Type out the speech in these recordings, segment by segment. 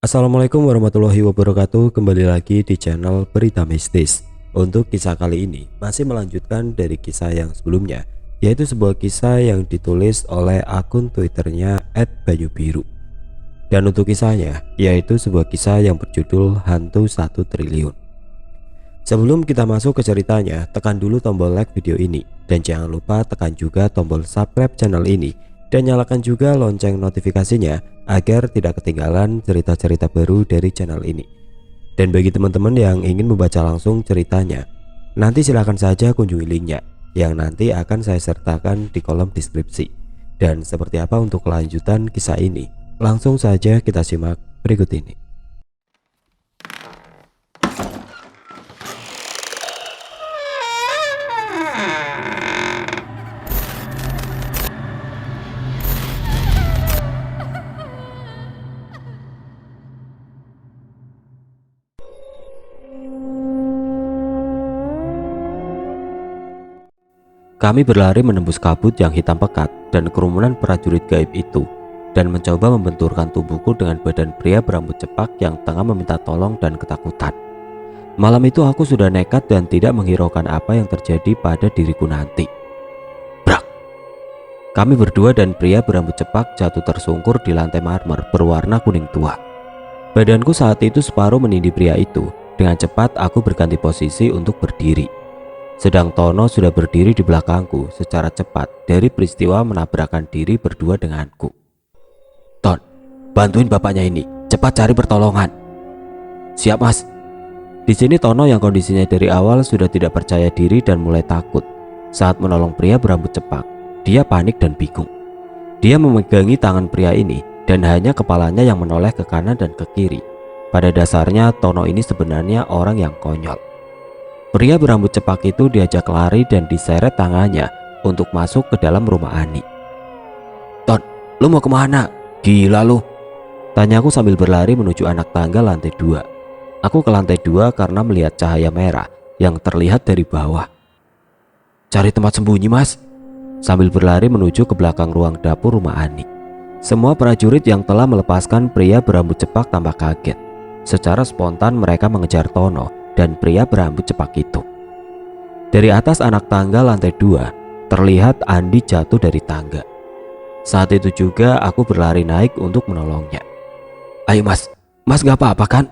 Assalamualaikum warahmatullahi wabarakatuh. Kembali lagi di channel Berita Mistis. Untuk kisah kali ini masih melanjutkan dari kisah yang sebelumnya, yaitu sebuah kisah yang ditulis oleh akun Twitternya @bayubiru. Dan untuk kisahnya yaitu sebuah kisah yang berjudul Hantu 1 Triliun. Sebelum kita masuk ke ceritanya, tekan dulu tombol like video ini dan jangan lupa tekan juga tombol subscribe channel ini dan nyalakan juga lonceng notifikasinya agar tidak ketinggalan cerita-cerita baru dari channel ini. Dan bagi teman-teman yang ingin membaca langsung ceritanya, nanti silahkan saja kunjungi linknya yang nanti akan saya sertakan di kolom deskripsi. Dan seperti apa untuk kelanjutan kisah ini, langsung saja kita simak berikut ini. Kami berlari menembus kabut yang hitam pekat dan kerumunan prajurit gaib itu dan mencoba membenturkan tubuhku dengan badan pria berambut cepak yang tengah meminta tolong dan ketakutan. Malam itu aku sudah nekat dan tidak menghiraukan apa yang terjadi pada diriku nanti. Brak! Kami berdua dan pria berambut cepak jatuh tersungkur di lantai marmer berwarna kuning tua. Badanku saat itu separuh menindih pria itu. Dengan cepat aku berganti posisi untuk berdiri. Sedang Tono sudah berdiri di belakangku secara cepat dari peristiwa menabrakkan diri berdua denganku. "Ton, bantuin bapaknya ini, cepat cari pertolongan." "Siap, Mas." Di sini Tono yang kondisinya dari awal sudah tidak percaya diri dan mulai takut saat menolong pria berambut cepak. Dia panik dan bingung. Dia memegangi tangan pria ini dan hanya kepalanya yang menoleh ke kanan dan ke kiri. Pada dasarnya Tono ini sebenarnya orang yang konyol. Pria berambut cepak itu diajak lari dan diseret tangannya untuk masuk ke dalam rumah Ani. "Ton, lu mau kemana? Gila lu?" tanyaku sambil berlari menuju anak tangga lantai 2. Aku ke lantai 2 karena melihat cahaya merah yang terlihat dari bawah. "Cari tempat sembunyi, Mas," sambil berlari menuju ke belakang ruang dapur rumah Ani. Semua prajurit yang telah melepaskan pria berambut cepak tampak kaget. Secara spontan mereka mengejar Tono dan pria berambut cepak itu. Dari atas anak tangga lantai 2 terlihat Andi jatuh dari tangga. Saat itu juga aku berlari naik untuk menolongnya. "Ayo Mas, Mas gak apa-apa kan?"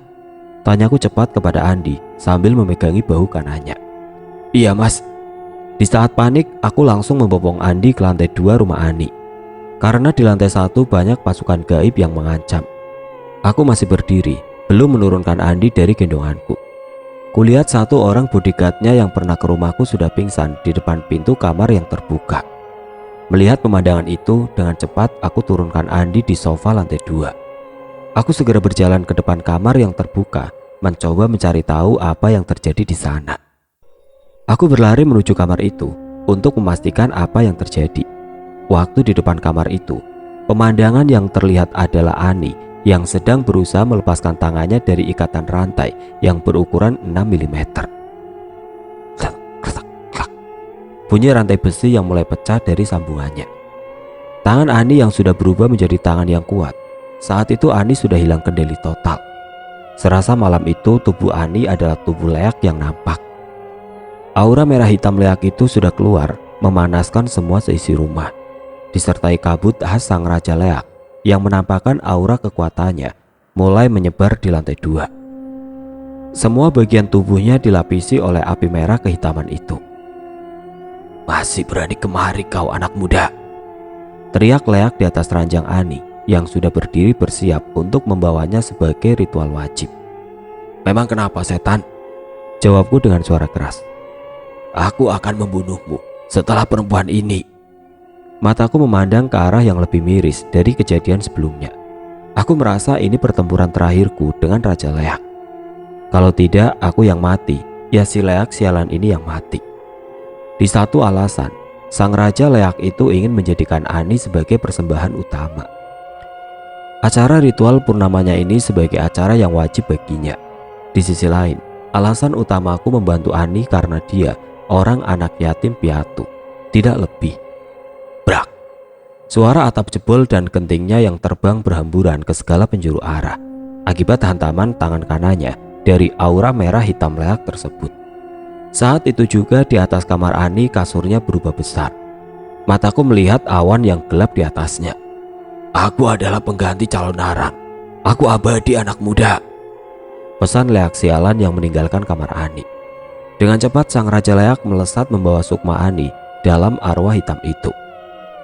tanyaku cepat kepada Andi sambil memegangi bahu kanannya. "Iya Mas." Di saat panik aku langsung membopong Andi ke lantai 2 rumah Ani. Karena di lantai 1 banyak pasukan gaib yang mengancam. Aku masih berdiri, belum menurunkan Andi dari gendonganku. Kulihat satu orang bodyguardnya yang pernah ke rumahku sudah pingsan di depan pintu kamar yang terbuka. Melihat pemandangan itu, dengan cepat aku turunkan Andi di sofa lantai 2. Aku segera berjalan ke depan kamar yang terbuka, mencoba mencari tahu apa yang terjadi di sana. Aku berlari menuju kamar itu untuk memastikan apa yang terjadi. Waktu di depan kamar itu, pemandangan yang terlihat adalah Ani yang sedang berusaha melepaskan tangannya dari ikatan rantai yang berukuran 6 mm. Bunyi rantai besi yang mulai pecah dari sambungannya. Tangan Ani yang sudah berubah menjadi tangan yang kuat. Saat itu Ani sudah hilang kendali total. Serasa malam itu tubuh Ani adalah tubuh leak yang nampak. Aura merah hitam leak itu sudah keluar, memanaskan semua seisi rumah. Disertai kabut khas sang raja leak yang menampakkan aura kekuatannya mulai menyebar di lantai 2. Semua bagian tubuhnya dilapisi oleh api merah kehitaman itu. "Masih berani kemari kau anak muda?" teriak leak di atas ranjang Ani yang sudah berdiri bersiap untuk membawanya sebagai ritual wajib. "Memang kenapa setan?" jawabku dengan suara keras. "Aku akan membunuhmu setelah perempuan ini." Mataku memandang ke arah yang lebih miris dari kejadian sebelumnya. Aku merasa ini pertempuran terakhirku dengan Raja Leak. Kalau tidak aku yang mati, ya si Leak sialan ini yang mati. Di satu alasan, sang Raja Leak itu ingin menjadikan Ani sebagai persembahan utama. Acara ritual purnamanya ini sebagai acara yang wajib baginya. Di sisi lain, alasan utamaku membantu Ani karena dia orang anak yatim piatu, tidak lebih. Brak! Suara atap jebol dan gentingnya yang terbang berhamburan ke segala penjuru arah. akibat hantaman tangan kanannya dari aura merah hitam leak tersebut. Saat itu juga di atas kamar Ani kasurnya berubah besar. Mataku melihat awan yang gelap di atasnya. "Aku adalah pengganti calon Narang. Aku abadi anak muda," pesan leak sialan yang meninggalkan kamar Ani. Dengan cepat sang Raja Leak melesat membawa Sukma Ani dalam arwah hitam itu.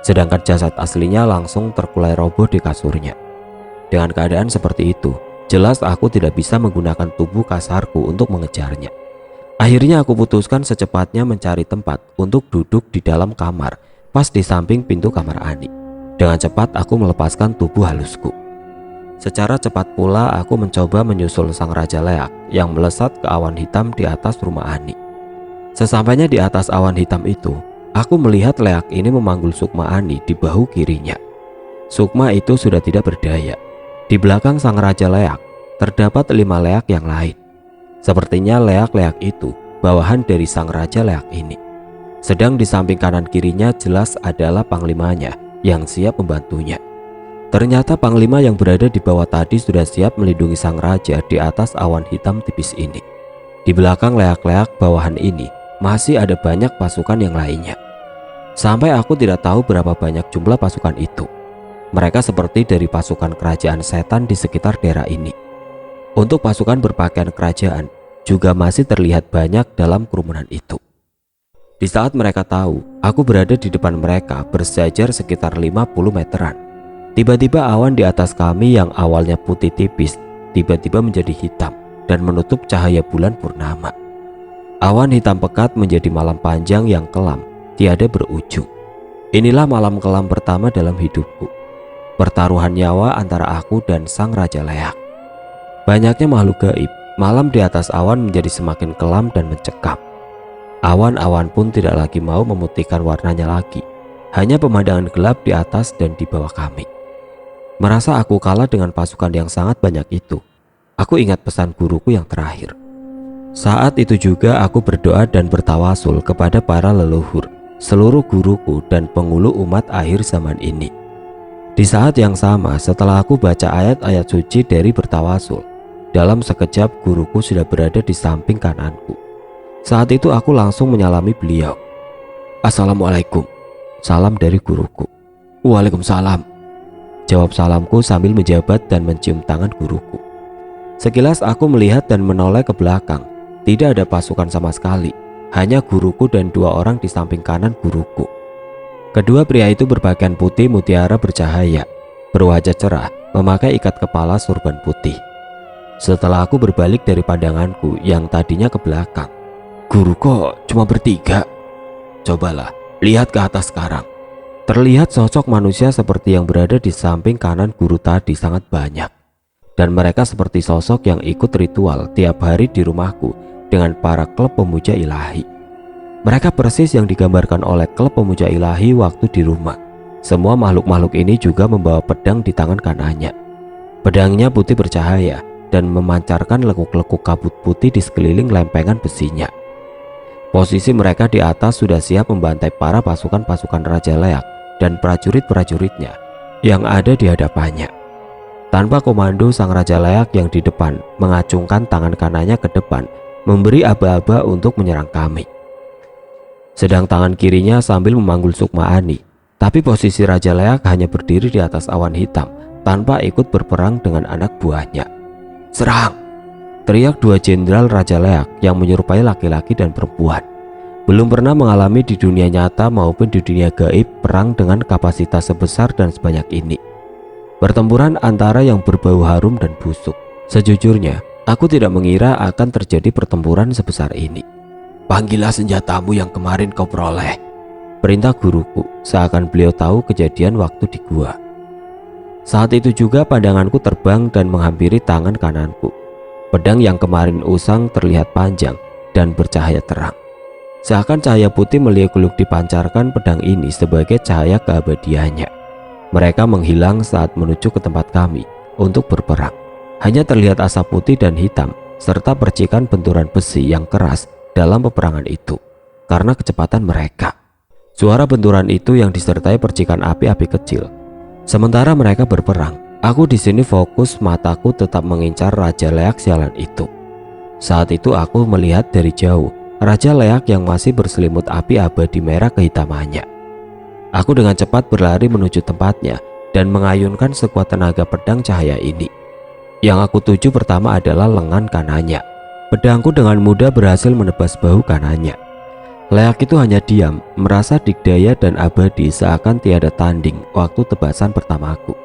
Sedangkan jasad aslinya langsung terkulai roboh di kasurnya. Dengan keadaan seperti itu, jelas aku tidak bisa menggunakan tubuh kasarku untuk mengejarnya. Akhirnya aku putuskan secepatnya mencari tempat untuk duduk di dalam kamar, pas di samping pintu kamar Ani. Dengan cepat aku melepaskan tubuh halusku. Secara cepat pula aku mencoba menyusul sang Raja Leak yang melesat ke awan hitam di atas rumah Ani. Sesampainya di atas awan hitam itu, aku melihat Leak ini memanggul Sukma Ani di bahu kirinya. Sukma itu sudah tidak berdaya. Di belakang sang Raja Leak terdapat 5 leak yang lain. Sepertinya leak-leak itu bawahan dari sang Raja Leak ini. Sedang di samping kanan kirinya jelas adalah panglimanya yang siap membantunya. Ternyata panglima yang berada di bawah tadi sudah siap melindungi sang raja di atas awan hitam tipis ini. Di belakang leak-leak bawahan ini masih ada banyak pasukan yang lainnya. Sampai aku tidak tahu berapa banyak jumlah pasukan itu. Mereka seperti dari pasukan kerajaan setan di sekitar daerah ini. Untuk pasukan berpakaian kerajaan juga masih terlihat banyak dalam kerumunan itu. Di saat mereka tahu aku berada di depan mereka bersejajar sekitar 50 meteran, tiba-tiba awan di atas kami yang awalnya putih tipis tiba-tiba menjadi hitam dan menutup cahaya bulan purnama. Awan hitam pekat menjadi malam panjang yang kelam tiada berujung. Inilah malam kelam pertama dalam hidupku. Pertaruhan nyawa antara aku dan sang Raja Leak. Banyaknya makhluk gaib, malam di atas awan menjadi semakin kelam dan mencekam. Awan-awan pun tidak lagi mau memutihkan warnanya lagi. Hanya pemandangan gelap di atas dan di bawah kami. Merasa aku kalah dengan pasukan yang sangat banyak itu, aku ingat pesan guruku yang terakhir. Saat itu juga aku berdoa dan bertawasul kepada para leluhur, seluruh guruku dan penghulu umat akhir zaman ini. Di saat yang sama, setelah aku baca ayat-ayat suci dari bertawasul, dalam sekejap guruku sudah berada di samping kananku. Saat itu aku langsung menyalami beliau. "Assalamualaikum," salam dari guruku. "Waalaikumsalam," jawab salamku sambil menjabat dan mencium tangan guruku. Sekilas aku melihat dan menoleh ke belakang. Tidak ada pasukan sama sekali, hanya guruku dan 2 orang di samping kanan guruku. Kedua pria itu berpakaian putih mutiara bercahaya, berwajah cerah, memakai ikat kepala sorban putih. Setelah aku berbalik dari pandanganku yang tadinya ke belakang, "Guru kok cuma bertiga? Cobalah lihat ke atas sekarang." Terlihat sosok manusia seperti yang berada di samping kanan guru tadi sangat banyak. Dan mereka seperti sosok yang ikut ritual tiap hari di rumahku dengan para klub pemuja ilahi. Mereka persis yang digambarkan oleh klub pemuja ilahi waktu di rumah. Semua makhluk-makhluk ini juga membawa pedang di tangan kanannya. Pedangnya putih bercahaya dan memancarkan lekuk-lekuk kabut putih di sekeliling lempengan besinya. Posisi mereka di atas sudah siap membantai para pasukan-pasukan Raja Leak dan prajurit-prajuritnya yang ada di hadapannya. Tanpa komando, sang Raja Leak yang di depan mengacungkan tangan kanannya ke depan, memberi aba-aba untuk menyerang kami. Sedang tangan kirinya sambil memanggul Sukma Ani, tapi posisi Raja Leak hanya berdiri di atas awan hitam tanpa ikut berperang dengan anak buahnya. "Serang!" teriak 2 jenderal Raja Leak yang menyerupai laki-laki dan perempuan. Belum pernah mengalami di dunia nyata maupun di dunia gaib perang dengan kapasitas sebesar dan sebanyak ini. Pertempuran antara yang berbau harum dan busuk. Sejujurnya, aku tidak mengira akan terjadi pertempuran sebesar ini. "Panggillah senjatamu yang kemarin kau peroleh," perintah guruku, seakan beliau tahu kejadian waktu di gua. Saat itu juga pandanganku terbang dan menghampiri tangan kananku. Pedang yang kemarin usang terlihat panjang dan bercahaya terang. Seakan cahaya putih meliuk-liuk dipancarkan pedang ini sebagai cahaya keabadiannya. Mereka menghilang saat menuju ke tempat kami untuk berperang. Hanya terlihat asap putih dan hitam serta percikan benturan besi yang keras dalam peperangan itu karena kecepatan mereka. Suara benturan itu yang disertai percikan api-api kecil. Sementara mereka berperang, Aku di sini fokus, mataku tetap mengincar Raja Leak sialan itu. Saat itu aku melihat dari jauh Raja Leak yang masih berselimut api abadi merah kehitamannya. Aku dengan cepat berlari menuju tempatnya dan mengayunkan sekuat tenaga pedang cahaya ini. Yang aku tuju pertama adalah lengan kanannya. Pedangku dengan mudah berhasil menebas bahu kanannya. Leak itu hanya diam, merasa dikdaya dan abadi seakan tiada tanding waktu tebasan pertamaku.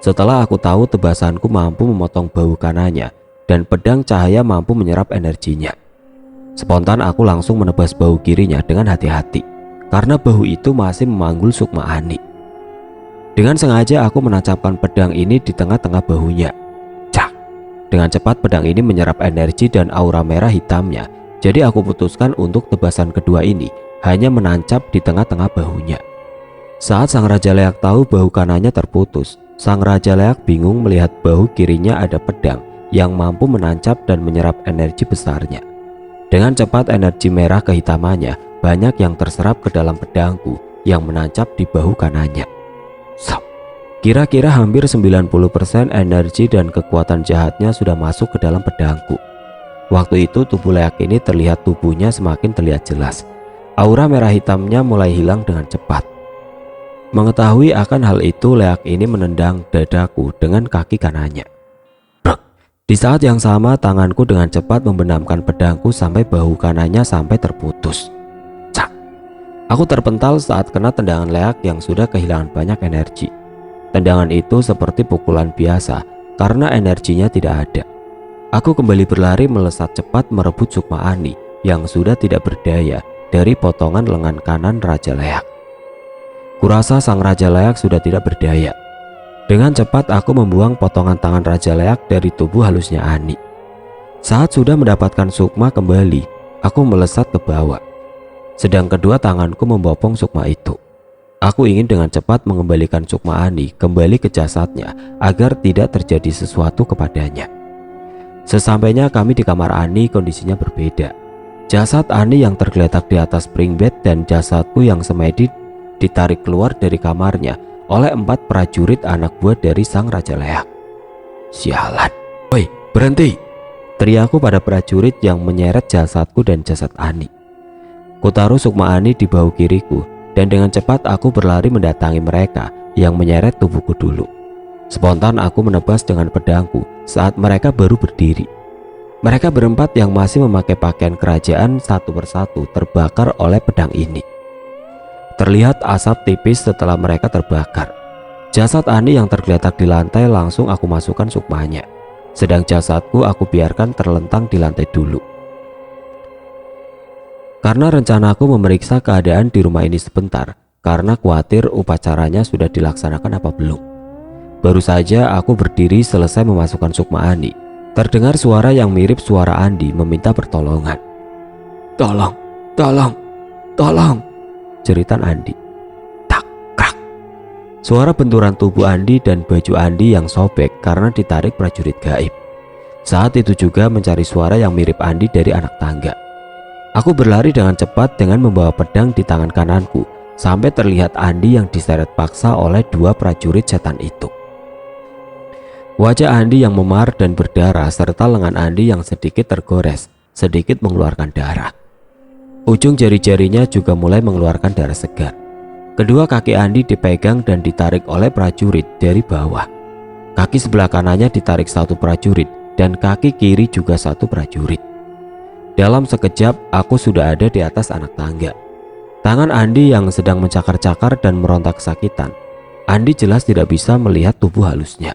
Setelah aku tahu tebasanku mampu memotong bahu kanannya dan pedang cahaya mampu menyerap energinya, spontan aku langsung menebas bahu kirinya dengan hati-hati karena bahu itu masih memanggul Sukma Ani. Dengan sengaja aku menancapkan pedang ini di tengah-tengah bahunya. Cak! Dengan cepat pedang ini menyerap energi dan aura merah hitamnya. Jadi aku putuskan untuk tebasan kedua ini hanya menancap di tengah-tengah bahunya. Saat sang Raja Leak tahu bahu kanannya terputus, sang Raja Leak bingung melihat bahu kirinya ada pedang yang mampu menancap dan menyerap energi besarnya. Dengan cepat energi merah kehitamannya banyak yang terserap ke dalam pedangku yang menancap di bahu kanannya. Kira-kira hampir 90% energi dan kekuatan jahatnya sudah masuk ke dalam pedangku. Waktu itu tubuh Leak ini terlihat tubuhnya semakin terlihat jelas. Aura merah hitamnya mulai hilang dengan cepat. Mengetahui akan hal itu, Leak ini menendang dadaku dengan kaki kanannya. Di saat yang sama, tanganku dengan cepat membenamkan pedangku sampai bahu kanannya sampai terputus. Cak! Aku terpental saat kena tendangan Leak yang sudah kehilangan banyak energi. Tendangan itu seperti pukulan biasa karena energinya tidak ada. Aku kembali berlari melesat cepat merebut Sukma Ani yang sudah tidak berdaya dari potongan lengan kanan Raja Leak. Kurasa sang Raja Leak sudah tidak berdaya. Dengan cepat aku membuang potongan tangan Raja Leak dari tubuh halusnya Ani. Saat sudah mendapatkan Sukma kembali, aku melesat ke bawah. Sedang kedua tanganku membopong Sukma itu. Aku ingin dengan cepat mengembalikan Sukma Ani kembali ke jasadnya agar tidak terjadi sesuatu kepadanya. Sesampainya kami di kamar Ani, kondisinya berbeda. Jasad Ani yang tergeletak di atas spring bed dan jasadku yang semedi ditarik keluar dari kamarnya oleh 4 prajurit anak buah dari sang Raja Leak. Sialan! Woi, berhenti! Teriakku pada prajurit yang menyeret jasadku dan jasad Ani. Kutaruh Sukma Ani di bahu kiriku dan dengan cepat aku berlari mendatangi mereka yang menyeret tubuhku dulu. Spontan aku menebas dengan pedangku saat mereka baru berdiri. Mereka berempat yang masih memakai pakaian kerajaan satu persatu terbakar oleh pedang ini. Terlihat asap tipis setelah mereka terbakar. Jasad Ani yang tergeletak di lantai langsung aku masukkan sukmanya. Sedang jasadku aku biarkan terlentang di lantai dulu. Karena rencanaku memeriksa keadaan di rumah ini sebentar, karena khawatir upacaranya sudah dilaksanakan apa belum. Baru saja aku berdiri selesai memasukkan Sukma Ani, terdengar suara yang mirip suara Andi meminta pertolongan. Tolong, tolong, tolong, jeritan Andi. Tak, krak. Suara benturan tubuh Andi dan baju Andi yang sobek karena ditarik prajurit gaib. Saat itu juga mencari suara yang mirip Andi dari anak tangga. Aku berlari dengan cepat dengan membawa pedang di tangan kananku sampai terlihat Andi yang diseret paksa oleh 2 prajurit setan itu. Wajah Andi yang memar dan berdarah serta lengan Andi yang sedikit tergores, sedikit mengeluarkan darah. Ujung jari-jarinya juga mulai mengeluarkan darah segar. Kedua kaki Andi dipegang dan ditarik oleh prajurit dari bawah. Kaki sebelah kanannya ditarik 1 prajurit dan kaki kiri juga 1 prajurit. Dalam sekejap aku sudah ada di atas anak tangga. Tangan Andi yang sedang mencakar-cakar dan meronta kesakitan. Andi jelas tidak bisa melihat tubuh halusnya.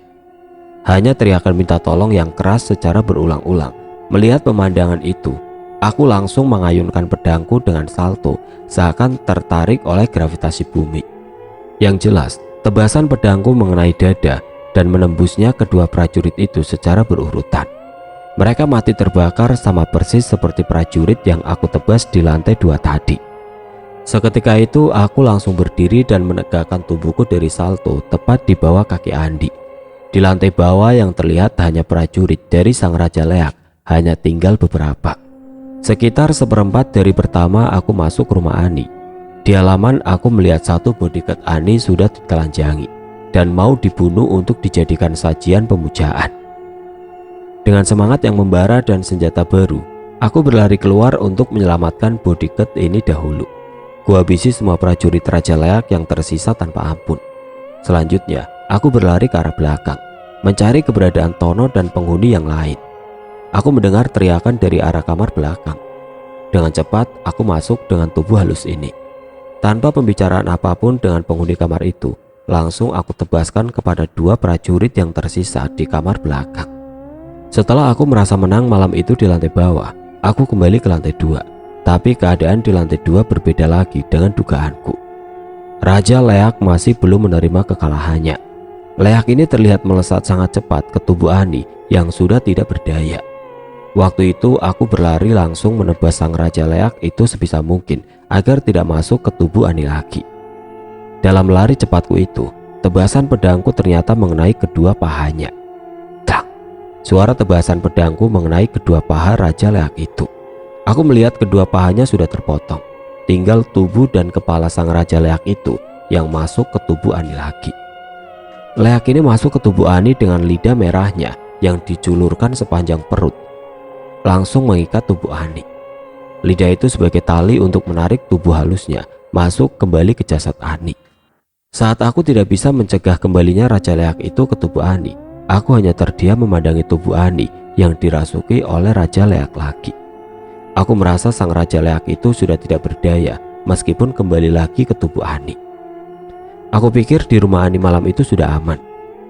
Hanya teriakan minta tolong yang keras secara berulang-ulang. Melihat pemandangan itu, aku langsung mengayunkan pedangku dengan salto seakan tertarik oleh gravitasi bumi. Yang jelas, tebasan pedangku mengenai dada dan menembusnya kedua prajurit itu secara berurutan. Mereka mati terbakar sama persis seperti prajurit yang aku tebas di lantai 2 tadi. Seketika itu aku langsung berdiri dan menegakkan tubuhku dari salto tepat di bawah kaki Andi. Di lantai bawah yang terlihat hanya prajurit dari sang Raja Leak, hanya tinggal beberapa. Sekitar seperempat dari pertama aku masuk rumah Ani. Di halaman aku melihat 1 bodyguard Ani sudah ditelanjangi. dan mau dibunuh untuk dijadikan sajian pemujaan. Dengan semangat yang membara dan senjata baru, aku berlari keluar untuk menyelamatkan bodyguard ini dahulu. Kuhabisi semua prajurit Raja Leak yang tersisa tanpa ampun. Selanjutnya, aku berlari ke arah belakang, mencari keberadaan Tono dan penghuni yang lain. Aku mendengar teriakan dari arah kamar belakang. Dengan cepat, aku masuk dengan tubuh halus ini. Tanpa pembicaraan apapun dengan penghuni kamar itu, langsung aku tebaskan kepada dua prajurit yang tersisa di kamar belakang. Setelah aku merasa menang malam itu di lantai bawah, aku kembali ke lantai 2. Tapi keadaan di lantai 2 berbeda lagi dengan dugaanku. Raja Leak masih belum menerima kekalahannya. Leak ini terlihat melesat sangat cepat ke tubuh Ani yang sudah tidak berdaya. Waktu itu aku berlari langsung menebas sang Raja Leak itu sebisa mungkin agar tidak masuk ke tubuh Ani lagi. Dalam lari cepatku itu, tebasan pedangku ternyata mengenai kedua pahanya. Tak! Suara tebasan pedangku mengenai kedua paha Raja Leak itu. Aku melihat kedua pahanya sudah terpotong. Tinggal tubuh dan kepala sang Raja Leak itu yang masuk ke tubuh Ani lagi. Leak ini masuk ke tubuh Ani dengan lidah merahnya yang dijulurkan sepanjang perut, langsung mengikat tubuh Ani. Lidah itu sebagai tali untuk menarik tubuh halusnya masuk kembali ke jasad Ani. Saat aku tidak bisa mencegah kembalinya Raja Leak itu ke tubuh Ani, aku hanya terdiam memandangi tubuh Ani yang dirasuki oleh Raja Leak lagi. Aku merasa sang Raja Leak itu sudah tidak berdaya meskipun kembali lagi ke tubuh Ani. Aku pikir di rumah Ani malam itu sudah aman.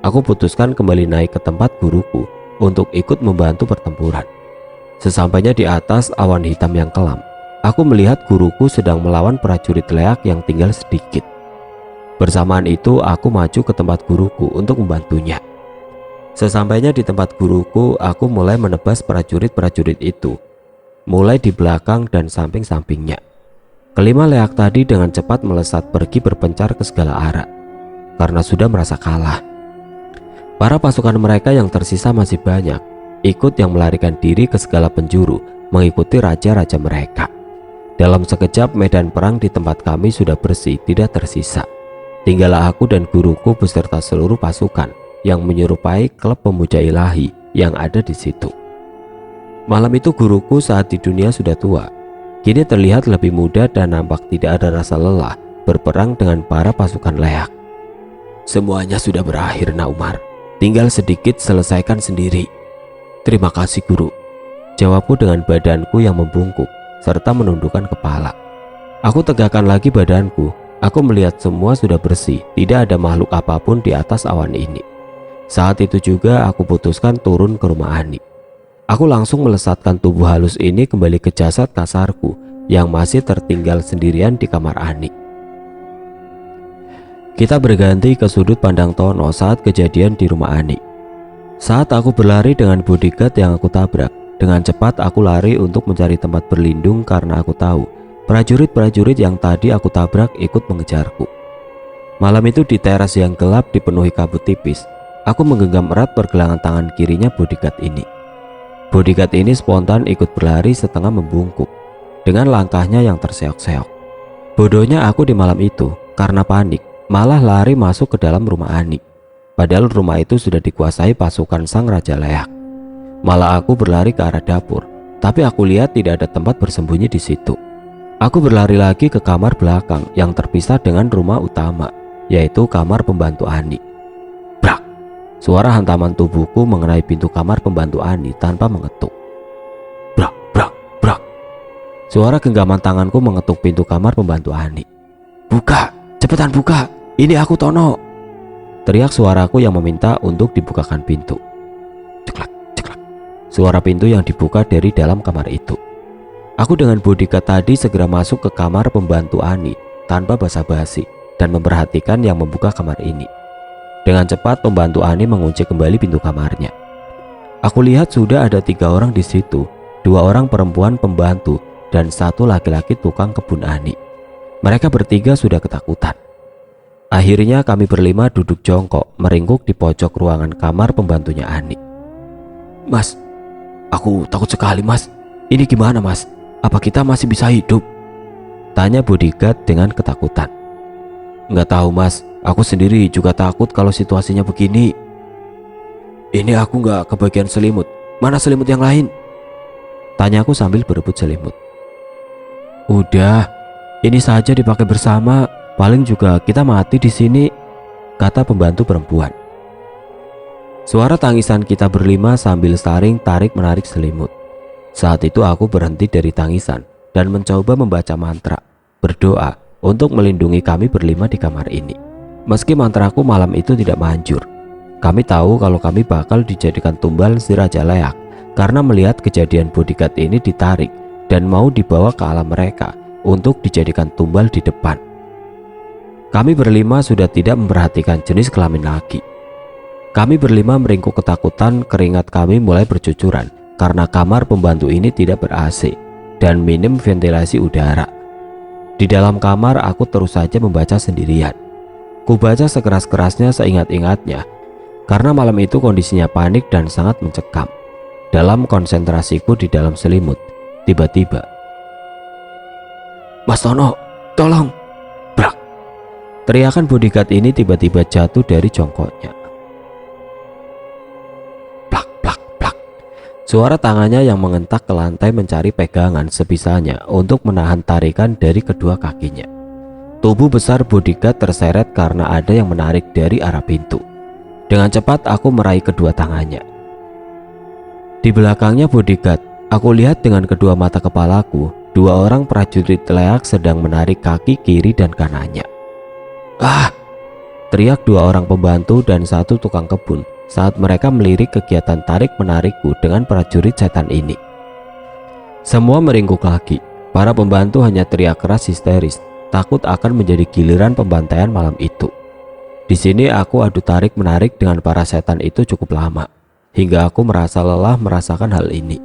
Aku putuskan kembali naik ke tempat guruku untuk ikut membantu pertempuran. Sesampainya di atas awan hitam yang kelam, aku melihat guruku sedang melawan prajurit Leak yang tinggal sedikit. Bersamaan itu aku maju ke tempat guruku untuk membantunya. Sesampainya di tempat guruku, aku mulai menebas prajurit-prajurit itu, mulai di belakang dan samping-sampingnya. Kelima Leak tadi dengan cepat melesat pergi berpencar ke segala arah karena sudah merasa kalah. Para pasukan mereka yang tersisa masih banyak, ikut yang melarikan diri ke segala penjuru mengikuti raja-raja mereka. Dalam sekejap medan perang di tempat kami sudah bersih, tidak tersisa. Tinggallah aku dan guruku beserta seluruh pasukan yang menyerupai klub pemuja ilahi yang ada di situ. Malam itu guruku saat di dunia sudah tua, kini terlihat lebih muda dan nampak tidak ada rasa lelah berperang dengan para pasukan Leak. Semuanya sudah berakhir, Nak Umar. Tinggal sedikit selesaikan sendiri. Terima kasih guru, jawabku dengan badanku yang membungkuk serta menundukkan kepala. Aku tegakkan lagi badanku. Aku melihat semua sudah bersih, tidak ada makhluk apapun di atas awan ini. Saat itu juga aku putuskan turun ke rumah Ani. Aku langsung melesatkan tubuh halus ini kembali ke jasad kasarku yang masih tertinggal sendirian di kamar Ani. Kita berganti ke sudut pandang Tono saat kejadian di rumah Ani. Saat aku berlari dengan bodyguard yang aku tabrak, dengan cepat aku lari untuk mencari tempat berlindung karena aku tahu prajurit-prajurit yang tadi aku tabrak ikut mengejarku. Malam itu di teras yang gelap dipenuhi kabut tipis, aku menggenggam erat pergelangan tangan kirinya bodyguard ini. Bodyguard ini spontan ikut berlari setengah membungkuk dengan langkahnya yang terseok-seok. Bodohnya aku di malam itu, karena panik malah lari masuk ke dalam rumah Ani. Padahal rumah itu sudah dikuasai pasukan sang Raja Leak. Malah aku berlari ke arah dapur, tapi aku lihat tidak ada tempat bersembunyi di situ. Aku berlari lagi ke kamar belakang yang terpisah dengan rumah utama, yaitu kamar pembantu Ani. Brak! Suara hantaman tubuhku mengenai pintu kamar pembantu Ani tanpa mengetuk. Brak, brak, brak. Suara genggaman tanganku mengetuk pintu kamar pembantu Ani. Buka! Cepetan buka! Ini aku Tono! Teriak suaraku yang meminta untuk dibukakan pintu. Ceklak, ceklak. Suara pintu yang dibuka dari dalam kamar itu. Aku dengan bodyguard tadi segera masuk ke kamar pembantu Ani tanpa basa-basi dan memperhatikan yang membuka kamar ini. Dengan cepat pembantu Ani mengunci kembali pintu kamarnya. Aku lihat sudah ada 3 orang di situ, 2 orang perempuan pembantu dan 1 laki-laki tukang kebun Ani. Mereka bertiga sudah ketakutan. Akhirnya kami berlima duduk jongkok meringkuk di pojok ruangan kamar pembantunya Ani. Mas, aku takut sekali mas. Ini gimana mas? Apa kita masih bisa hidup? Tanya bodyguard dengan ketakutan. Nggak tahu mas, Aku sendiri juga takut kalau situasinya begini. Ini aku nggak kebagian selimut. Mana selimut yang lain? Tanyaku sambil berebut selimut. Udah, ini saja dipakai bersama. Paling juga kita mati di sini, kata pembantu perempuan. Suara tangisan kita berlima sambil saling tarik-menarik selimut. Saat itu aku berhenti dari tangisan dan mencoba membaca mantra, berdoa untuk melindungi kami berlima di kamar ini. Meski mantraku malam itu tidak manjur, kami tahu kalau kami bakal dijadikan tumbal si Raja Leak karena melihat kejadian bodyguard ini ditarik dan mau dibawa ke alam mereka untuk dijadikan tumbal di depan. Kami berlima sudah tidak memperhatikan jenis kelamin lagi. Kami berlima meringkuk ketakutan, keringat kami mulai bercucuran karena kamar pembantu ini tidak ber-AC dan minim ventilasi udara. Di dalam kamar aku terus saja membaca sendirian. Kubaca sekeras-kerasnya seingat-ingatnya karena malam itu kondisinya panik dan sangat mencekam. Dalam konsentrasiku di dalam selimut, tiba-tiba, "Mas Tono, tolong!" Brak! Teriakan bodyguard ini tiba-tiba jatuh dari jongkoknya. Plak, plak, plak. Suara tangannya yang mengentak ke lantai mencari pegangan sebisanya untuk menahan tarikan dari kedua kakinya. Tubuh besar bodyguard terseret karena ada yang menarik dari arah pintu. Dengan cepat aku meraih kedua tangannya. Di belakangnya bodyguard, aku lihat dengan kedua mata kepalaku, dua orang prajurit Leak sedang menarik kaki kiri dan kanannya. "Ah!" teriak dua orang pembantu dan satu tukang kebun saat mereka melirik kegiatan tarik-menarikku dengan prajurit setan ini. Semua meringkuk lagi. Para pembantu hanya teriak keras histeris, takut akan menjadi giliran pembantaian malam itu. Di sini aku adu tarik-menarik dengan para setan itu cukup lama, hingga aku merasa lelah merasakan hal ini.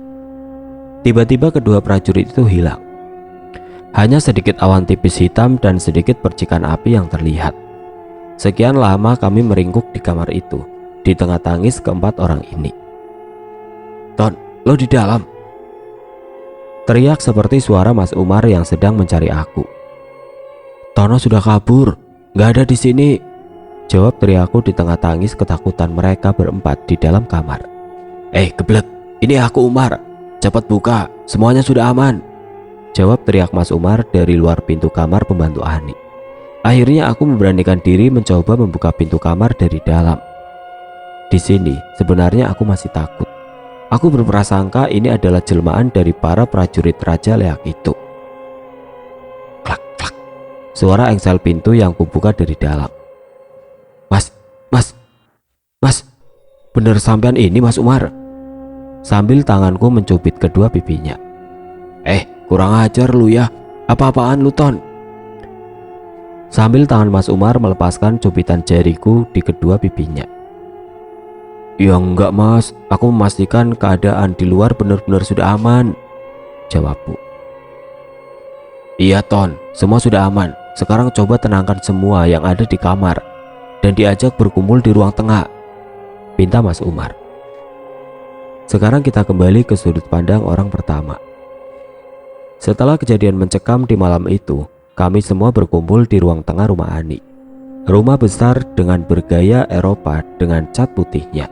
Tiba-tiba kedua prajurit itu hilang. Hanya sedikit awan tipis hitam dan sedikit percikan api yang terlihat. Sekian lama kami meringkuk di kamar itu, di tengah tangis keempat orang ini. "Ton, lo di dalam?" teriak seperti suara Mas Umar yang sedang mencari aku. "Tono sudah kabur, gak ada di sini," jawab teriakku di tengah tangis ketakutan mereka berempat di dalam kamar. Geblek, ini aku Umar, cepat buka, semuanya sudah aman," jawab teriak Mas Umar dari luar pintu kamar pembantu Ani. Akhirnya aku memberanikan diri mencoba membuka pintu kamar dari dalam. Di sini sebenarnya aku masih takut. Aku berprasangka ini adalah jelmaan dari para prajurit Raja Leak itu. Klak, klak. Suara engsel pintu yang kubuka dari dalam. Mas, bener sampean ini Mas Umar?" Sambil tanganku mencubit kedua pipinya. Kurang ajar lu ya, apa-apaan lu Ton?" Sambil tangan Mas Umar melepaskan cubitan jariku di kedua pipinya. "Ya enggak Mas, aku memastikan keadaan di luar benar-benar sudah aman," jawabku. "Iya Ton, semua sudah aman. Sekarang coba tenangkan semua yang ada di kamar dan diajak berkumpul di ruang tengah," pinta Mas Umar. Sekarang kita kembali ke sudut pandang orang pertama. Setelah kejadian mencekam di malam itu, kami semua berkumpul di ruang tengah rumah Ani. Rumah besar dengan bergaya Eropa dengan cat putihnya.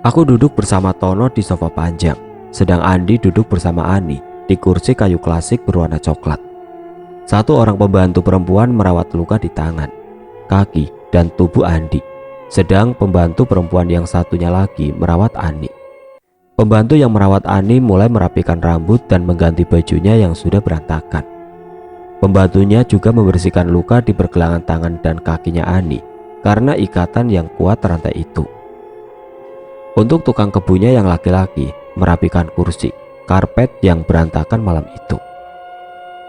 Aku duduk bersama Tono di sofa panjang, sedang Andi duduk bersama Ani di kursi kayu klasik berwarna coklat. Satu orang pembantu perempuan merawat luka di tangan, kaki, dan tubuh Andi, sedang pembantu perempuan yang satunya lagi merawat Ani. Pembantu yang merawat Ani mulai merapikan rambut dan mengganti bajunya yang sudah berantakan. Pembantunya juga membersihkan luka di pergelangan tangan dan kakinya Ani karena ikatan yang kuat rantai itu. Untuk tukang kebunnya yang laki-laki merapikan kursi, karpet yang berantakan malam itu.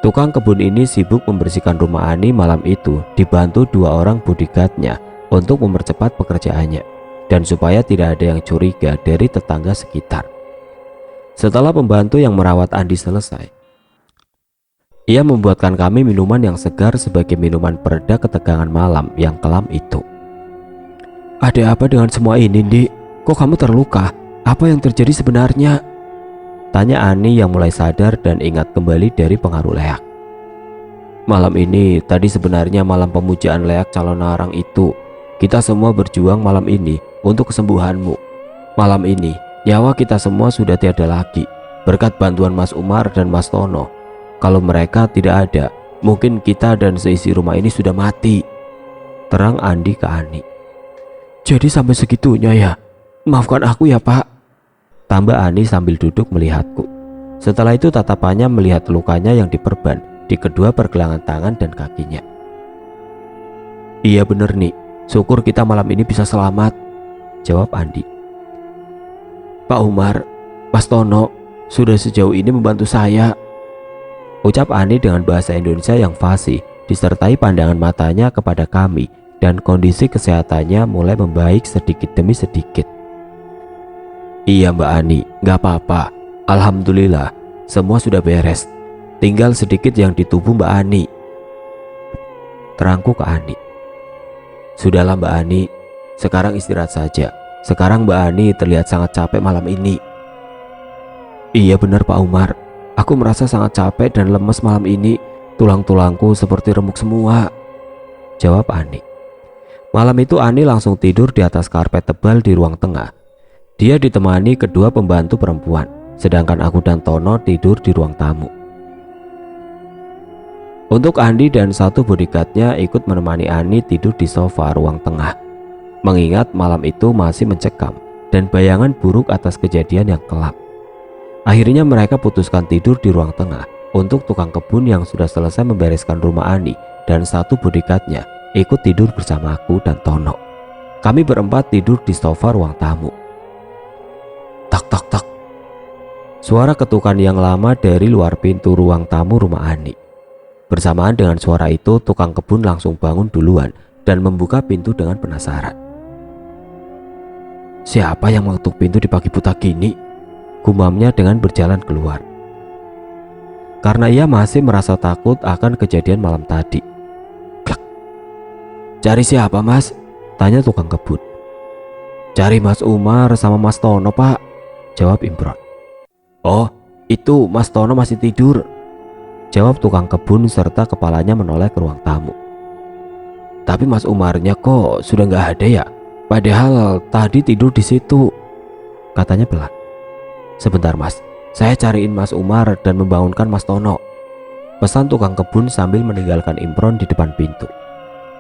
Tukang kebun ini sibuk membersihkan rumah Ani malam itu dibantu dua orang bodyguardnya untuk mempercepat pekerjaannya dan supaya tidak ada yang curiga dari tetangga sekitar. Setelah pembantu yang merawat Andi selesai, ia membuatkan kami minuman yang segar sebagai minuman pereda ketegangan malam yang kelam itu. "Ada apa dengan semua ini, Dik? Kok kamu terluka? Apa yang terjadi sebenarnya?" tanya Ani yang mulai sadar dan ingat kembali dari pengaruh Leak. Malam ini tadi sebenarnya malam pemujaan leak calon arang itu. Kita semua berjuang malam ini untuk kesembuhanmu. Malam ini nyawa kita semua sudah tiada lagi berkat bantuan Mas Umar dan Mas Tono. Kalau mereka tidak ada, mungkin kita dan seisi rumah ini sudah mati. Terang Andi ke Ani. Jadi sampai segitunya ya? Maafkan aku ya Pak, tambah Ani sambil duduk melihatku. Setelah itu tatapannya melihat lukanya yang diperban di kedua pergelangan tangan dan kakinya. Iya bener nih, syukur kita malam ini bisa selamat, jawab Andi. Pak Umar, Mas Tono sudah sejauh ini membantu saya, ucap Ani dengan bahasa Indonesia yang fasih disertai pandangan matanya kepada kami, dan kondisi kesehatannya mulai membaik sedikit demi sedikit. Iya Mbak Ani, gak apa-apa. Alhamdulillah, semua sudah beres. Tinggal sedikit yang di tubuh Mbak Ani, terangku ke Ani. Sudahlah Mbak Ani, sekarang istirahat saja. Sekarang Mbak Ani terlihat sangat capek malam ini. Iya benar Pak Umar, aku merasa sangat capek dan lemes malam ini. Tulang-tulangku seperti remuk semua, jawab Ani. Malam itu Ani langsung tidur di atas karpet tebal di ruang tengah. Dia ditemani kedua pembantu perempuan, sedangkan aku dan Tono tidur di ruang tamu. Untuk Andi dan satu bodyguardnya ikut menemani Ani tidur di sofa ruang tengah. Mengingat malam itu masih mencekam dan bayangan buruk atas kejadian yang kelam. Akhirnya mereka putuskan tidur di ruang tengah. Untuk tukang kebun yang sudah selesai membereskan rumah Ani dan satu bodyguardnya ikut tidur bersama aku dan Tono. Kami berempat tidur di sofa ruang tamu. Tak tak tak. Suara ketukan yang lama dari luar pintu ruang tamu rumah Ani. Bersamaan dengan suara itu, tukang kebun langsung bangun duluan dan membuka pintu dengan penasaran. Siapa yang mengetuk pintu di pagi buta gini? Gumamnya dengan berjalan keluar. Karena ia masih merasa takut akan kejadian malam tadi. Klak. Cari siapa Mas? Tanya tukang kebun. Cari Mas Umar sama Mas Tono Pak, jawab Imron. Oh itu Mas Tono masih tidur, jawab tukang kebun serta kepalanya menoleh ke ruang tamu. Tapi Mas Umarnya kok sudah nggak ada ya? Padahal tadi tidur di situ, katanya pelan. Sebentar Mas, saya cariin Mas Umar dan membangunkan Mas Tono, pesan tukang kebun sambil meninggalkan Imron di depan pintu.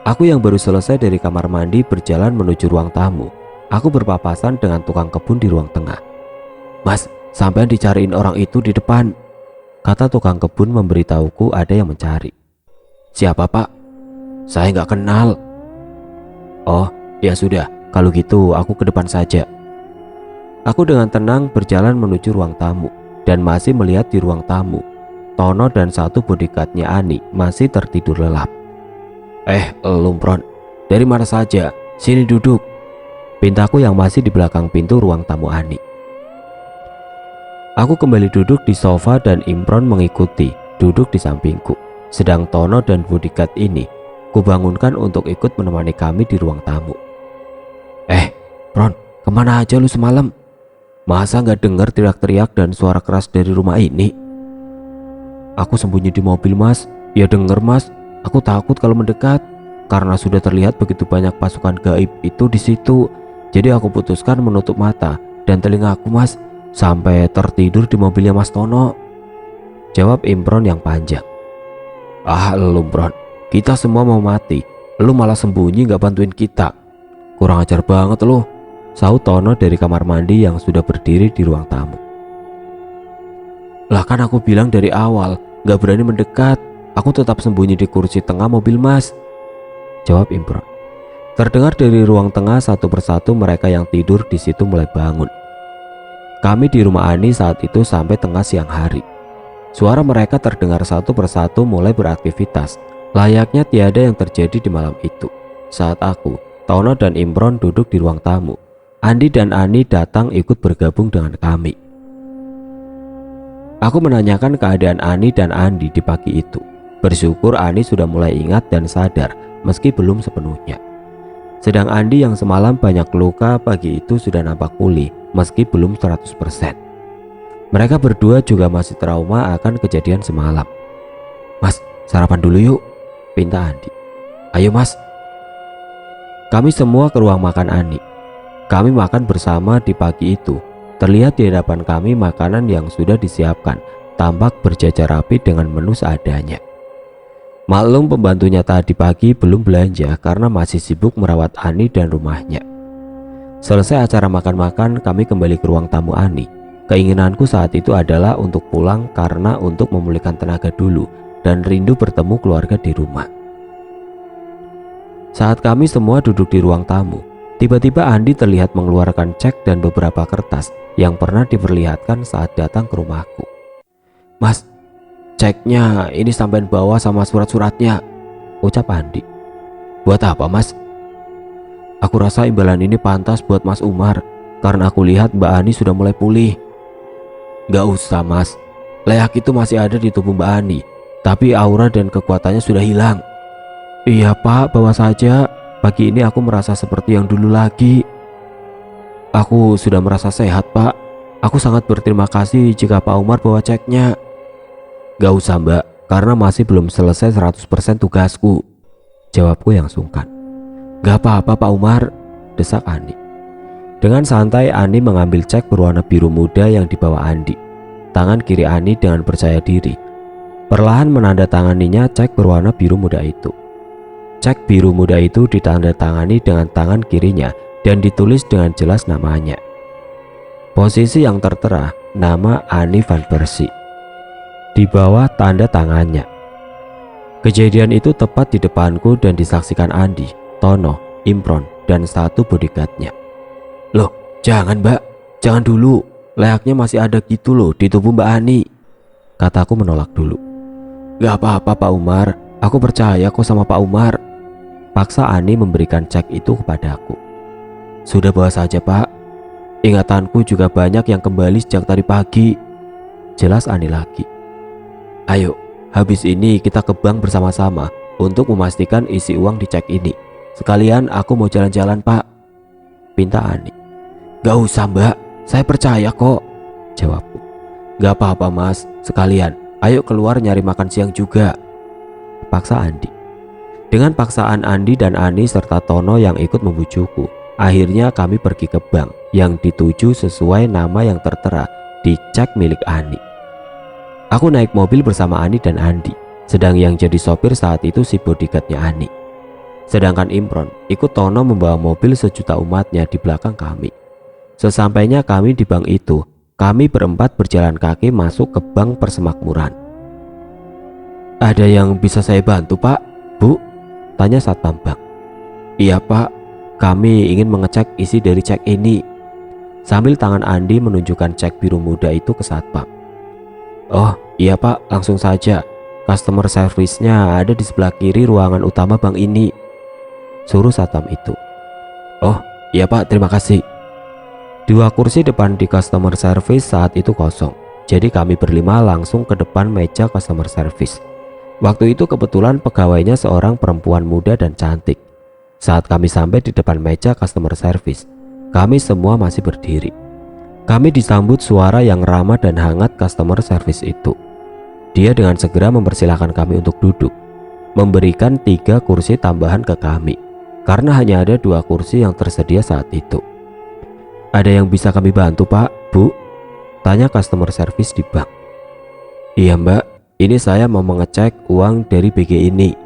Aku yang baru selesai dari kamar mandi berjalan menuju ruang tamu. Aku berpapasan dengan tukang kebun di ruang tengah. Mas, sampean dicariin orang itu di depan, kata tukang kebun memberitahuku ada yang mencari. Siapa Pak? Saya nggak kenal. Oh ya sudah, kalau gitu aku ke depan saja. Aku dengan tenang berjalan menuju ruang tamu dan masih melihat di ruang tamu Tono dan satu bodyguardnya Ani masih tertidur lelap. Lumpron, dari mana saja? Sini duduk, pintaku yang masih di belakang pintu ruang tamu Ani. Aku kembali duduk di sofa dan Imron mengikuti duduk di sampingku. Sedang Tono dan bodyguard ini kubangunkan untuk ikut menemani kami di ruang tamu. Ron, kemana aja lu semalam? Masa nggak dengar teriak-teriak dan suara keras dari rumah ini? Aku sembunyi di mobil Mas. Ya denger Mas, aku takut kalau mendekat karena sudah terlihat begitu banyak pasukan gaib itu di situ. Jadi aku putuskan menutup mata dan telinga aku Mas, sampai tertidur di mobilnya Mas Tono, jawab Imron yang panjang. Lumpron, kita semua mau mati, lu malah sembunyi nggak bantuin kita. Kurang ajar banget lu, sahut Tono dari kamar mandi yang sudah berdiri di ruang tamu. Lah kan aku bilang dari awal gak berani mendekat. Aku tetap sembunyi di kursi tengah mobil Mas, jawab Imron. Terdengar dari ruang tengah satu persatu mereka yang tidur di situ mulai bangun. Kami di rumah Ani saat itu sampai tengah siang hari. Suara mereka terdengar satu persatu mulai beraktivitas, layaknya tiada yang terjadi di malam itu. Saat aku, Tono dan Imron duduk di ruang tamu, Andi dan Ani datang ikut bergabung dengan kami. Aku menanyakan keadaan Ani dan Andi di pagi itu. Bersyukur Ani sudah mulai ingat dan sadar meski belum sepenuhnya. Sedang Andi yang semalam banyak luka pagi itu sudah nampak pulih meski belum 100%. Mereka berdua juga masih trauma akan kejadian semalam. Mas, Sarapan dulu yuk, pinta Andi. Ayo mas. Kami semua ke ruang makan Ani. Kami makan bersama di pagi itu. Terlihat di hadapan kami makanan yang sudah disiapkan, tampak berjajar rapi dengan menu seadanya. Maklum pembantunya tadi pagi belum belanja karena masih sibuk merawat Ani dan rumahnya. Selesai acara makan-makan, kami kembali ke ruang tamu Ani. Keinginanku saat itu adalah untuk pulang karena untuk memulihkan tenaga dulu dan rindu bertemu keluarga di rumah. Saat kami semua duduk di ruang tamu, tiba-tiba Andi terlihat mengeluarkan cek dan beberapa kertas yang pernah diperlihatkan saat datang ke rumahku. Mas, ceknya ini sampean bawa sama surat-suratnya, ucap Andi. Buat apa mas? Aku rasa imbalan ini pantas buat Mas Umar karena aku lihat Mbak Ani sudah mulai pulih. Gak usah mas, leak itu masih ada di tubuh Mbak Ani, tapi aura dan kekuatannya sudah hilang. Iya pak, bawa saja. Pagi ini aku merasa seperti yang dulu lagi. Aku sudah merasa sehat pak. Aku sangat berterima kasih jika Pak Umar bawa ceknya. Gak usah mbak, karena masih belum selesai 100% tugasku, jawabku yang sungkan. Gak apa-apa Pak Umar, desak Ani. Dengan santai Ani mengambil cek berwarna biru muda yang dibawa Andi. Tangan kiri Ani dengan percaya diri perlahan menandatanganinya cek berwarna biru muda itu. Cek biru muda itu ditandatangani dengan tangan kirinya dan ditulis dengan jelas namanya. Posisi yang tertera nama Ani van Persie. Di bawah tanda tangannya. Kejadian itu tepat di depanku dan disaksikan Andi, Tono, Imron, dan satu bodyguardnya. Loh, jangan mbak, jangan dulu. Leaknya masih ada gitu loh di tubuh Mbak Ani, kataku menolak dulu. Gak apa-apa Pak Umar, aku percaya kok sama Pak Umar. Paksa Ani memberikan cek itu kepadaku. Sudah bawa saja pak, ingatanku juga banyak yang kembali sejak tadi pagi, jelas Ani lagi. Ayo, habis ini kita ke bank bersama-sama untuk memastikan isi uang di cek ini. Sekalian aku mau jalan-jalan pak, pinta Ani. Gak usah mbak, saya percaya kok, jawabku. Gak apa-apa mas, sekalian ayo keluar nyari makan siang juga, paksa Andi. Dengan paksaan Andi dan Ani serta Tono yang ikut membujukku, akhirnya kami pergi ke bank yang dituju sesuai nama yang tertera di cek milik Ani. Aku naik mobil bersama Ani dan Andi, sedang yang jadi sopir saat itu si bodyguardnya Ani. Sedangkan Imron ikut Tono membawa mobil sejuta umatnya di belakang kami. Sesampainya kami di bank itu, kami berempat berjalan kaki masuk ke bank persemakmuran. Ada yang bisa saya bantu pak, bu? Tanya satpam bank. Iya pak, kami ingin mengecek isi dari cek ini. Sambil tangan Andi menunjukkan cek biru muda itu ke satpam. Oh iya pak, langsung saja. Customer service-nya ada di sebelah kiri ruangan utama bank ini, suruh satpam itu. Oh iya pak, terima kasih. 2 kursi depan di customer service saat itu kosong, jadi kami berlima langsung ke depan meja customer service. Waktu itu kebetulan pegawainya seorang perempuan muda dan cantik. Saat kami sampai di depan meja customer service, kami semua masih berdiri. Kami disambut suara yang ramah dan hangat customer service itu. Dia dengan segera mempersilahkan kami untuk duduk, memberikan 3 kursi tambahan ke kami, karena hanya ada 2 kursi yang tersedia saat itu. Ada yang bisa kami bantu pak, bu? Tanya customer service di bank. Iya mbak, ini saya mau mengecek uang dari BG ini,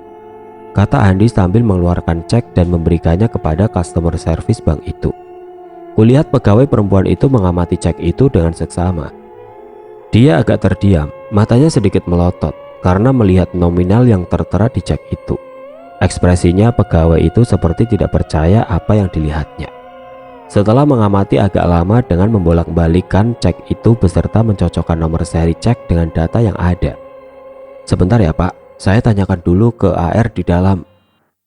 kata Andi sambil mengeluarkan cek dan memberikannya kepada customer service bank itu. Kulihat pegawai perempuan itu mengamati cek itu dengan seksama. Dia agak terdiam, matanya sedikit melotot karena melihat nominal yang tertera di cek itu. Ekspresinya pegawai itu seperti tidak percaya apa yang dilihatnya. Setelah mengamati agak lama dengan membolak-balikkan cek itu beserta mencocokkan nomor seri cek dengan data yang ada. Sebentar ya pak, saya tanyakan dulu ke AR di dalam,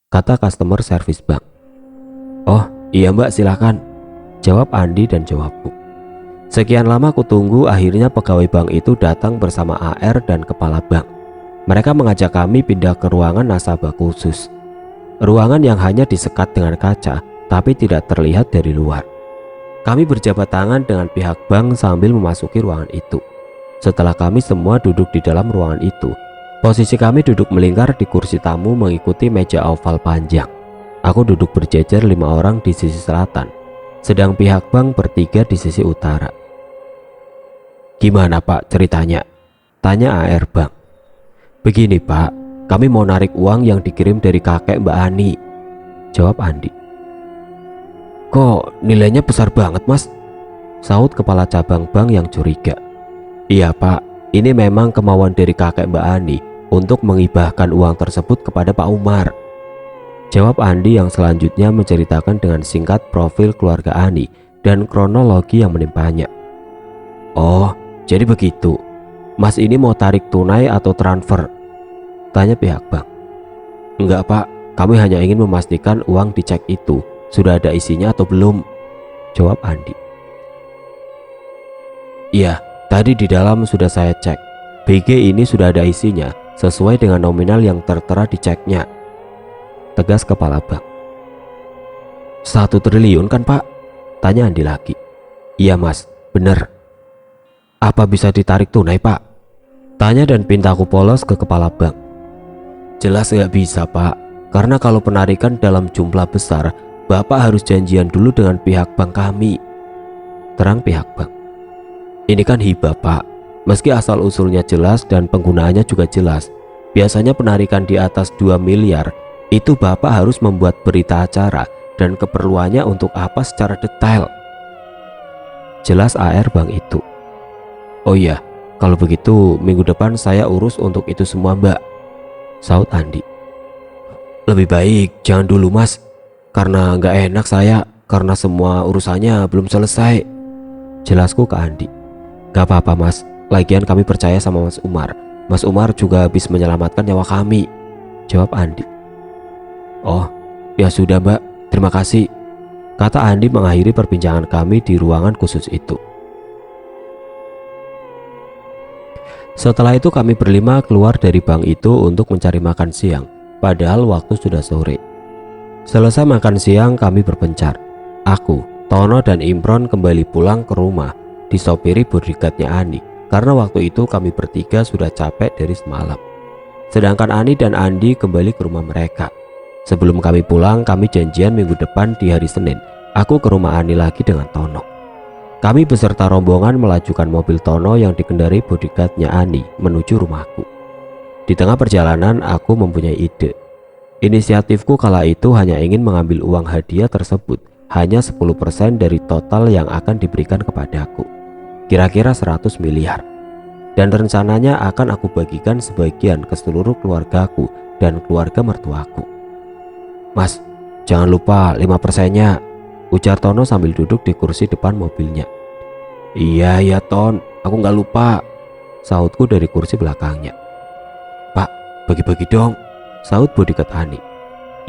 kata customer service bank. Oh iya mbak, silahkan, jawab Andi dan jawabku. Sekian lama aku tunggu, akhirnya pegawai bank itu datang bersama AR dan kepala bank. Mereka mengajak kami pindah ke ruangan nasabah khusus. Ruangan yang hanya disekat dengan kaca, tapi tidak terlihat dari luar. Kami berjabat tangan dengan pihak bank sambil memasuki ruangan itu. Setelah kami semua duduk di dalam ruangan itu, Posisi kami duduk melingkar di kursi tamu mengikuti meja oval panjang. Aku duduk berjejer 5 orang di sisi selatan, sedang pihak bank bertiga di sisi utara. "Gimana Pak ceritanya?" tanya AR Bank. "Begini Pak, kami mau narik uang yang dikirim dari kakek Mbak Ani," jawab Andi. "Kok nilainya besar banget Mas?" saut kepala cabang bank yang curiga. "Iya Pak, ini memang kemauan dari kakek Mbak Ani untuk mengibahkan uang tersebut kepada Pak Umar," jawab Andi yang selanjutnya menceritakan dengan singkat profil keluarga Ani dan kronologi yang menimpanya. "Oh, jadi begitu. Mas ini mau tarik tunai atau transfer?" tanya pihak bank. "Enggak Pak, kami hanya ingin memastikan uang di cek itu sudah ada isinya atau belum," jawab Andi. "Iya, tadi di dalam sudah saya cek. BG ini sudah ada isinya sesuai dengan nominal yang tertera di ceknya," tegas kepala bank. "1 triliun kan Pak?" tanya Andi lagi. "Iya Mas, bener." "Apa bisa ditarik tunai Pak?" tanya dan pintaku polos ke kepala bank. "Jelas nggak bisa Pak, karena kalau penarikan dalam jumlah besar Bapak harus janjian dulu dengan pihak bank kami," terang pihak bank. "Ini kan hibah Pak, meski asal usulnya jelas dan penggunaannya juga jelas. Biasanya penarikan di atas 2 miliar itu Bapak harus membuat berita acara dan keperluannya untuk apa secara detail," jelas AR Bank itu. "Oh iya, kalau begitu minggu depan saya urus untuk itu semua Mbak," saut Andi. "Lebih baik jangan dulu Mas, karena nggak enak saya karena semua urusannya belum selesai," jelasku ke Andi. "Gak apa-apa Mas, lagian kami percaya sama Mas Umar. Mas Umar juga habis menyelamatkan nyawa kami," jawab Andi. "Oh, ya sudah Mbak, terima kasih," kata Andi mengakhiri perbincangan kami di ruangan khusus itu. Setelah itu kami berlima keluar dari bank itu untuk mencari makan siang, padahal waktu sudah sore. Selesai makan siang kami berpencar. Aku, Tono dan Imron kembali pulang ke rumah, disopiri bodyguardnya Ani, karena waktu itu kami bertiga sudah capek dari semalam. Sedangkan Ani dan Andi kembali ke rumah mereka. Sebelum kami pulang, kami janjian minggu depan di hari Senin, aku ke rumah Ani lagi dengan Tono. Kami beserta rombongan melajukan mobil Tono yang dikendarai bodyguardnya Ani menuju rumahku. Di tengah perjalanan aku mempunyai ide. Inisiatifku kala itu hanya ingin mengambil uang hadiah tersebut, hanya 10% dari total yang akan diberikan kepadaku, kira-kira 100 miliar. Dan rencananya akan aku bagikan sebagian ke seluruh keluargaku dan keluarga mertuaku. "Mas, jangan lupa 5%-nya," ujar Tono sambil duduk di kursi depan mobilnya. "Iya ya Ton, aku nggak lupa," sautku dari kursi belakangnya. "Pak, bagi-bagi dong," saut bodyguard Ani.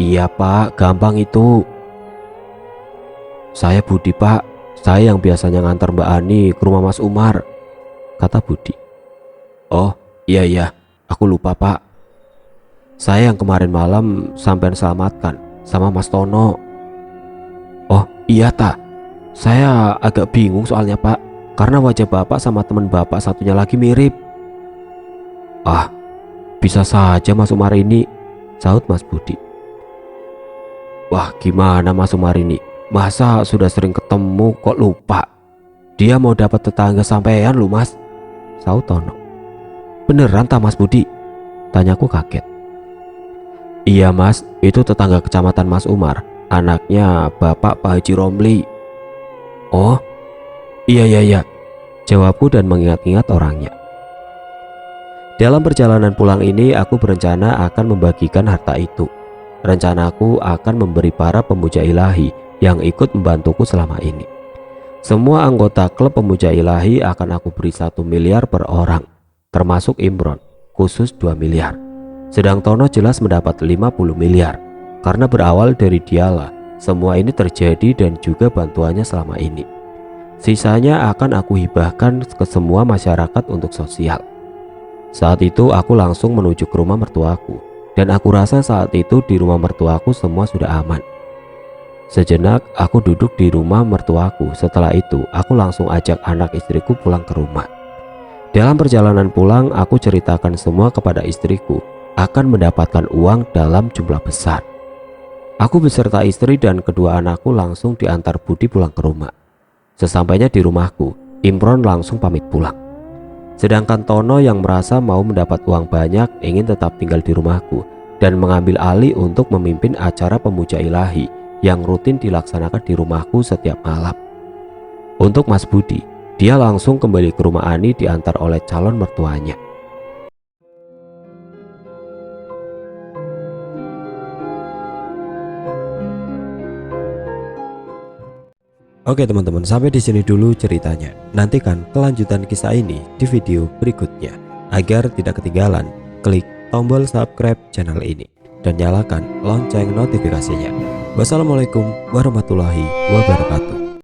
"Iya Pak, gampang itu." "Saya Budi Pak, saya yang biasanya ngantar Mbak Ani ke rumah Mas Umar," kata Budi. "Oh iya, aku lupa Pak. Saya yang kemarin malam sampean selamatkan sama Mas Tono." "Oh iya ta, saya agak bingung soalnya Pak, karena wajah Bapak sama teman Bapak satunya lagi mirip." "Ah, bisa saja Mas Umar ini," saut Mas Budi. "Wah gimana Mas Umar ini, masa sudah sering ketemu kok lupa? Dia mau dapat tetangga sampean lu Mas," saut Tono. "Beneran tak Mas Budi?" tanyaku kaget. "Iya Mas, itu tetangga kecamatan Mas Umar, anaknya Bapak Pak Haji Romli." "Oh iya, jawabku dan mengingat-ingat orangnya. Dalam perjalanan pulang ini aku berencana akan membagikan harta itu. Rencanaku akan memberi para pemuja ilahi yang ikut membantuku selama ini. Semua anggota klub pemuja ilahi akan aku beri 1 miliar per orang, termasuk Imron, khusus 2 miliar. Sedang Tono jelas mendapat 50 miliar, karena berawal dari dialah semua ini terjadi dan juga bantuannya selama ini. Sisanya akan aku hibahkan ke semua masyarakat untuk sosial. Saat itu aku langsung menuju ke rumah mertuaku, dan aku rasa saat itu di rumah mertuaku semua sudah aman. Sejenak aku duduk di rumah mertuaku. Setelah itu aku langsung ajak anak istriku pulang ke rumah. Dalam perjalanan pulang, aku ceritakan semua kepada istriku akan mendapatkan uang dalam jumlah besar. Aku beserta istri dan kedua anakku langsung diantar Budi pulang ke rumah. Sesampainya di rumahku, Imron langsung pamit pulang. Sedangkan Tono yang merasa mau mendapat uang banyak ingin tetap tinggal di rumahku dan mengambil alih untuk memimpin acara pemuja ilahi yang rutin dilaksanakan di rumahku setiap malam. Untuk Mas Budi, dia langsung kembali ke rumah Ani diantar oleh calon mertuanya. Oke teman-teman, sampai di sini dulu ceritanya. Nantikan kelanjutan kisah ini di video berikutnya. Agar tidak ketinggalan, klik tombol subscribe channel ini dan nyalakan lonceng notifikasinya. Wassalamualaikum warahmatullahi wabarakatuh.